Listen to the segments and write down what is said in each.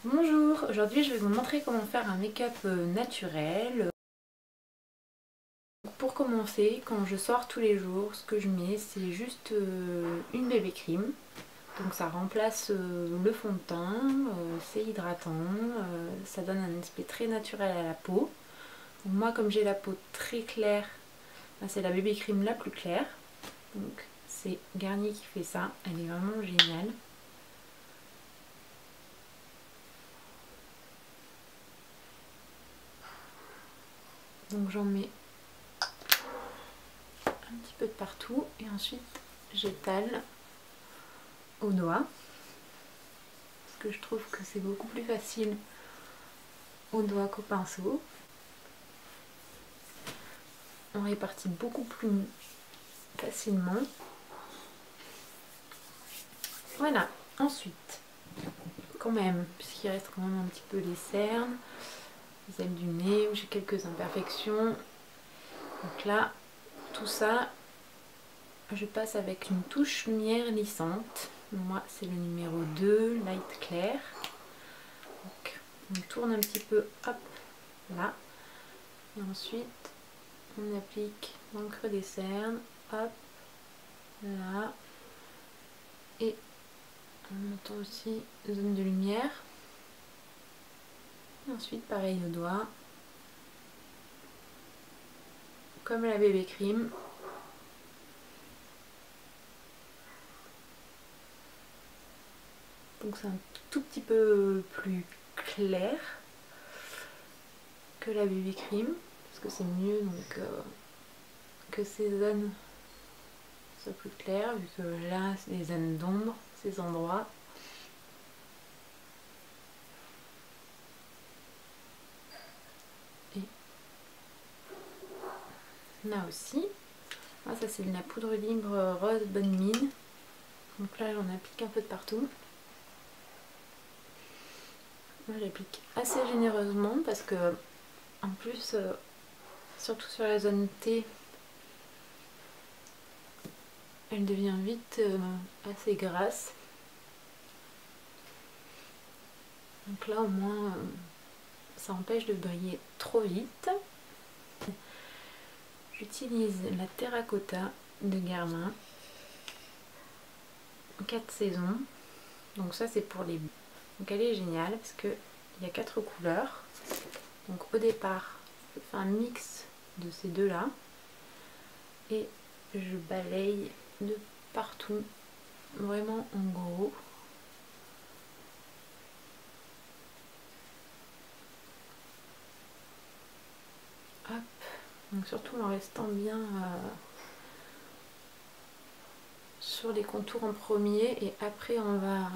Bonjour, aujourd'hui je vais vous montrer comment faire un make-up naturel. Pour commencer, quand je sors tous les jours, ce que je mets c'est juste une bébé cream. Donc ça remplace le fond de teint, c'est hydratant, ça donne un aspect très naturel à la peau. Donc moi comme j'ai la peau très claire, c'est la bébé cream la plus claire. Donc c'est Garnier qui fait ça, elle est vraiment géniale. Donc j'en mets un petit peu de partout et ensuite j'étale au doigt parce que je trouve que c'est beaucoup plus facile au doigt qu'au pinceau. On répartit beaucoup plus facilement. Voilà, ensuite quand même, puisqu'il reste quand même un petit peu les cernes, les ailes du nez où j'ai quelques imperfections, donc là tout ça je passe avec une touche lumière lissante. Moi c'est le numéro 2 light clair. Donc on tourne un petit peu, hop là, et ensuite on applique dans le creux des cernes, hop là, et en montant aussi zone de lumière. Et ensuite pareil au doigt, comme la bébé cream. Donc c'est un tout petit peu plus clair que la bébé cream, parce que c'est mieux donc que ces zones soient plus claires, vu que là c'est des zones d'ombre, ces endroits. Et là aussi, ça c'est de la poudre libre rose bonne mine. Donc là j'en applique un peu de partout. Moi j'applique assez généreusement parce que en plus, surtout sur la zone T, elle devient vite assez grasse. Donc là au moins ça empêche de briller trop vite. J'utilise la terracotta de Guerlain 4 saisons. Donc ça c'est pour les... Donc elle est géniale parce qu'il y a 4 couleurs. Donc au départ je fais un mix de ces deux là et je balaye de partout, vraiment en gros. Hop. Donc surtout en restant bien sur les contours en premier et après on va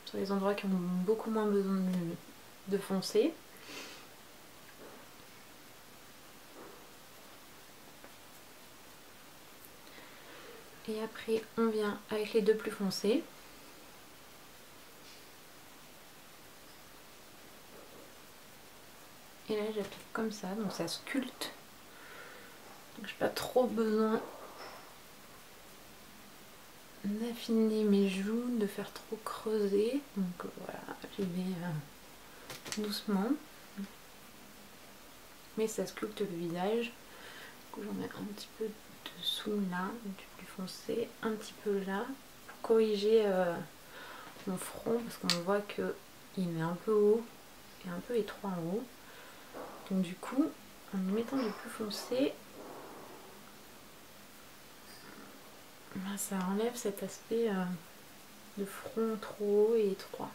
sur les endroits qui ont beaucoup moins besoin de foncer. Et après on vient avec les deux plus foncés. Et là j'applique comme ça, donc ça sculpte. Donc j'ai pas trop besoin d'affiner mes joues, de faire trop creuser. Donc voilà, j'y vais doucement. Mais ça sculpte le visage. Du coup j'en mets un petit peu dessous là, du plus foncé, un petit peu là, pour corriger mon front, parce qu'on voit qu'il est un peu haut et un peu étroit en haut. Donc du coup, en mettant du plus foncé, ça enlève cet aspect de front trop haut et étroit.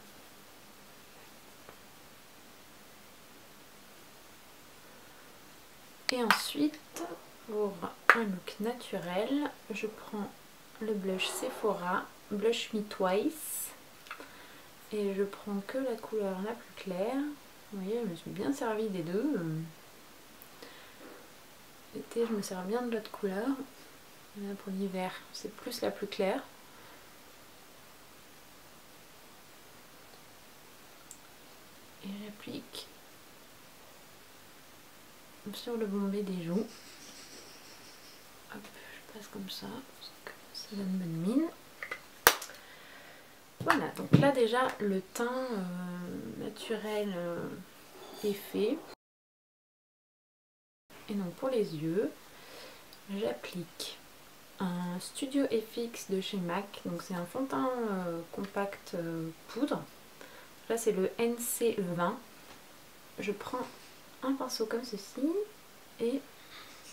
Et ensuite, pour un look naturel, je prends le blush Sephora, Blush Me Twice. Et je prends que la couleur la plus claire. Vous voyez, je me suis bien servie des deux. L'été, je me sers bien de l'autre couleur. Là, pour l'hiver, c'est plus la plus claire. Et j'applique sur le bombé des joues. Hop, je passe comme ça, parce que ça donne bonne mine. Voilà, donc là déjà le teint naturel est fait. Et donc pour les yeux, j'applique un Studio FX de chez MAC. Donc c'est un fond de teint compact poudre. Là c'est le NC20. Je prends un pinceau comme ceci et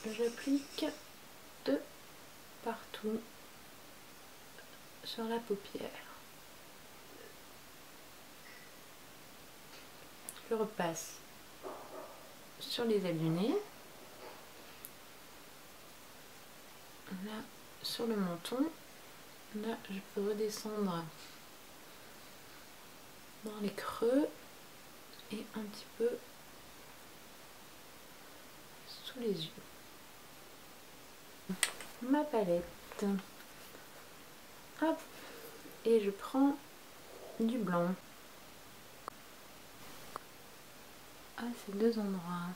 j'applique de partout sur la paupière. Je repasse sur les ailes du nez, là sur le menton, là je peux redescendre dans les creux et un petit peu sous les yeux. Ma palette, hop, et je prends du blanc à ces deux endroits.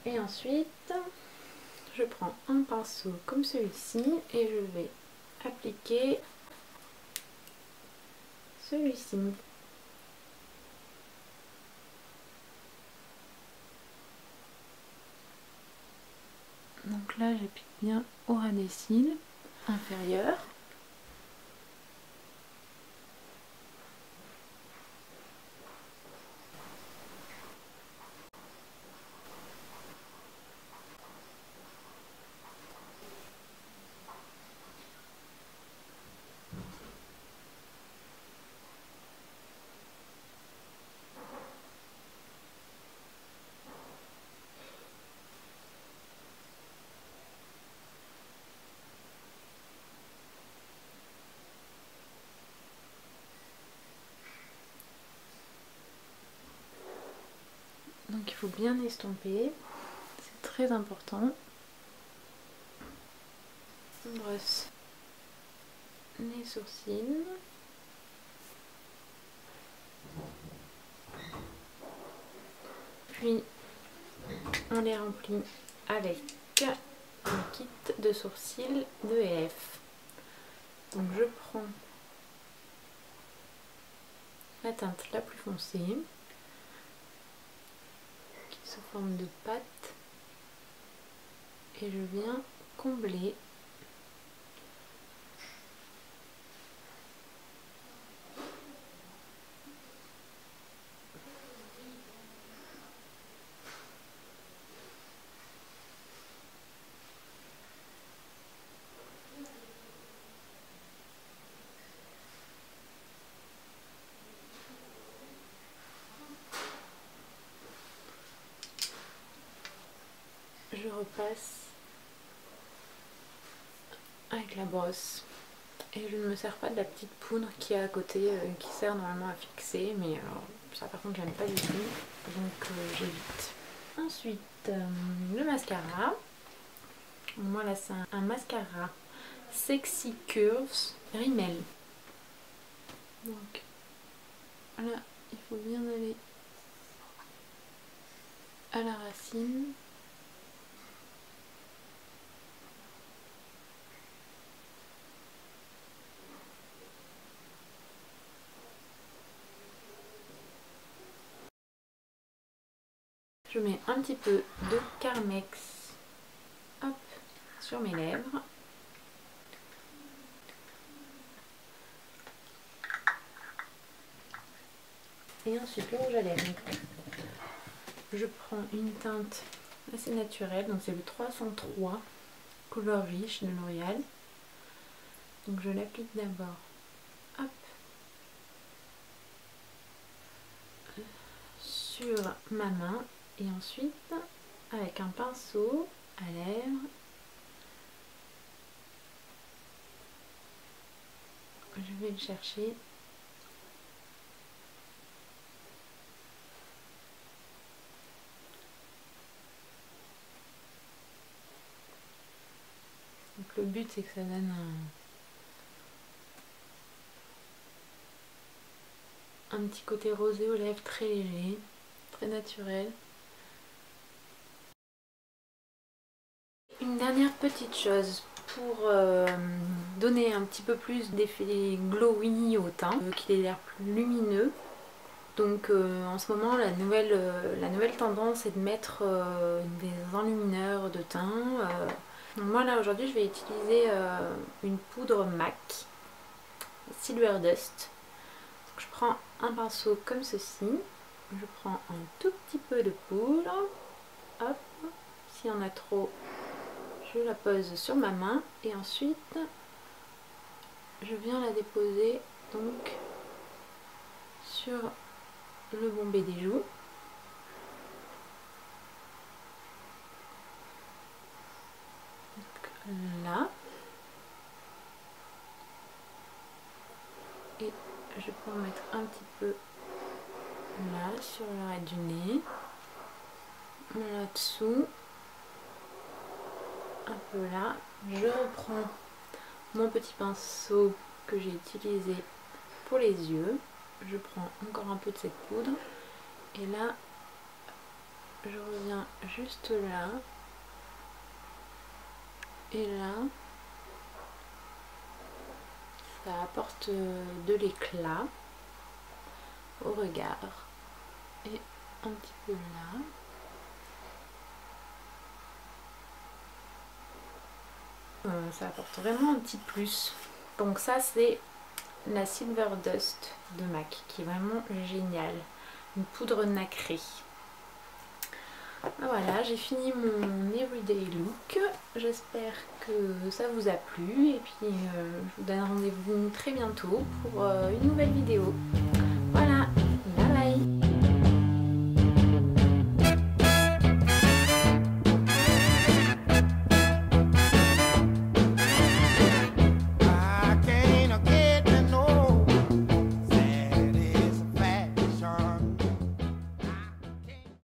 Et ensuite, je prends un pinceau comme celui-ci et je vais appliquer celui-ci. Donc là, j'applique bien au ras des cils inférieurs. Donc il faut bien estomper, c'est très important. On brosse les sourcils. Puis on les remplit avec un kit de sourcils de EF. Donc je prends la teinte la plus foncée, qui est sous forme de pâte, et je viens combler . Je repasse avec la brosse et je ne me sers pas de la petite poudre qui est à côté, qui sert normalement à fixer, mais alors, ça par contre j'aime pas du tout, donc j'évite. Ensuite le mascara. Moi là c'est un mascara Sexy Curves Rimmel. Donc là il faut bien aller à la racine. Je mets un petit peu de Carmex, hop, sur mes lèvres. Et ensuite le rouge à lèvres. Je prends une teinte assez naturelle, donc c'est le 303 Cover Riche de L'Oréal. Donc je l'applique d'abord, hop, sur ma main et ensuite avec un pinceau à lèvres, je vais le chercher . Donc le but c'est que ça donne un petit côté rosé aux lèvres très léger, très naturel. Une dernière petite chose pour donner donner un petit peu plus d'effet glowy au teint, qu'il ait l'air plus lumineux. Donc en ce moment la nouvelle tendance est de mettre des enlumineurs de teint. Moi là aujourd'hui je vais utiliser une poudre MAC Silver Dust. Donc, je prends un pinceau comme ceci, je prends un tout petit peu de poudre, hop, s'il y en a trop je la pose sur ma main et ensuite je viens la déposer donc sur le bombé des joues. Donc, là. Et je peux en mettre un petit peu là sur l'arête du nez. Là-dessous. Un peu là. Je reprends mon petit pinceau que j'ai utilisé pour les yeux. Je prends encore un peu de cette poudre. Et là, je reviens juste là. Et là, ça apporte de l'éclat au regard. Et un petit peu là. Ça apporte vraiment un petit plus. Donc ça c'est la Silver Dust de MAC qui est vraiment géniale. Une poudre nacrée. Voilà, j'ai fini mon everyday look. J'espère que ça vous a plu et puis je vous donne rendez-vous très bientôt pour une nouvelle vidéo.